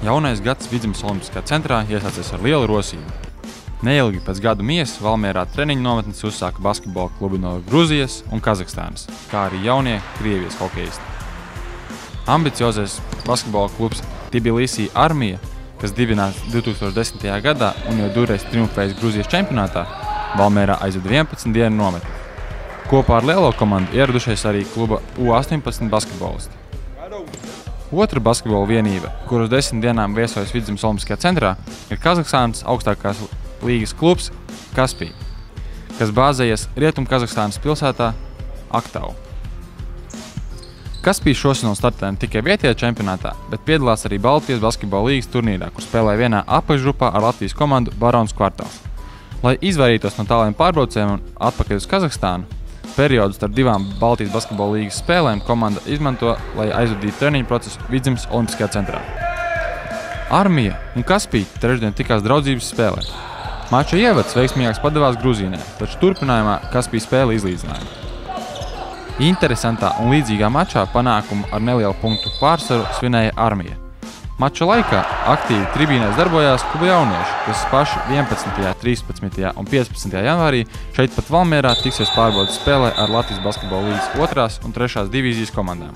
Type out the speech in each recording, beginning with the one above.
Jaunais gads Vidzemes Olimpiskajā centrā iesācies ar lielu rosību. Neilgi pēc gadu miesas Valmierā treniņu nometnes uzsāka basketbola klubi no Gruzijas un Kazahstānas, kā arī jaunie Krievijas hokejisti. Ambiciozais basketbola klubs Tbilisi Armija, kas dibināts 2010. gadā un jau divreiz triumfējis Gruzijas čempionātā, Valmierā aizveda 11 dienu nometni. Kopā ar lielo komandu ieradušies arī kluba U18 basketbolisti. Otra basketbola vienība, kur uz 10 dienām viesojas Vidzemes Olimpiskajā centrā, ir Kazahstānas augstākās līgas klubs Kaspij, kas bāzējies Rietumkazahstānas pilsētā Aktau. Kaspij šosezon startē ne tikai vietējā čempionātā, bet piedalās arī Baltijas basketbola līgas turnīrā, kur spēlē vienā apakšgrupā ar Latvijas komandu Barons Kvartāls. Lai izvairītos no tāliem pārbraucējiem un atpakaļ uz Kazahstānu, periodu starp divām Baltijas basketbola līgas spēlēm komanda izmanto, lai aizvadītu treniņu procesu Vidzemes Olimpiskajā centrā. Armija un Kaspij trešdien tikās draudzības spēlē. Mača ievads veiksmīgāks padevās Gruzīnē, taču turpinājumā Kaspij spēle izlīdzināja. Interesantā un līdzīgā mačā panākumu ar nelielu punktu pārsvaru svinēja Armija. Mača laikā aktīvi tribīnēs darbojās kluba jaunieši, kas paši 11., 13. un 15. janvārī šeit pat Valmierā tiksies pārbaudas spēlē ar Latvijas basketbola līgas 2. un 3. divīzijas komandām.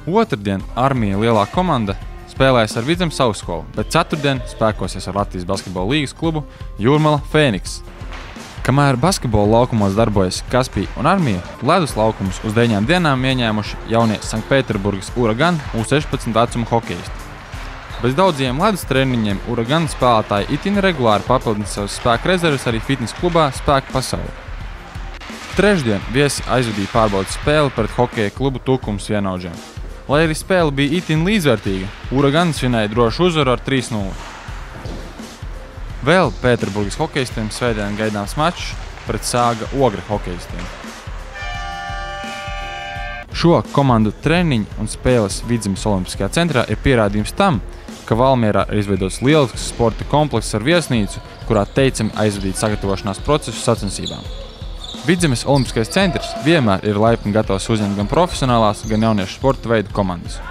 Otrdien Armija lielā komanda spēlēs ar Vidzemes augstskolu, bet ceturtdien spēkosies ar Latvijas basketbola līgas klubu Jūrmala Fēniks. Kamēr basketbola laukumos darbojas Kaspij un Armija, ledus laukumus uz 9 dienām ieņēmuši jaunie Sanktpēterburgas Uragan U16 vecuma hokejisti. Bez daudziem ledus treniņiem Uragan spēlētāji itin regulāri papildina savas spēku rezerves arī fitnes klubā Spēka pasaule. Trešdien viesi aizvadīja pārbaudas spēli pret hokeja klubu Tukums vienaudžiem. Lai arī spēle bija itin līdzvērtīga, Uragan svinēja drošu uzvaru ar 3-0. Vēl Pēterburgas hokejistiem svētdien gaidāms mačs pret Sāga Ogra hokejistiem. Šo komandu treniņu un spēles Vidzemes Olimpiskajā centrā ir pierādījums tam, ka Valmierā ir izveidots lielisks sporta komplekss ar viesnīcu, kurā teicami aizvadīt sagatavošanās procesu sacensībām. Vidzemes Olimpiskais centrs vienmēr ir laipni gatavs uzņemt gan profesionālās, gan jauniešu sporta veidu komandas.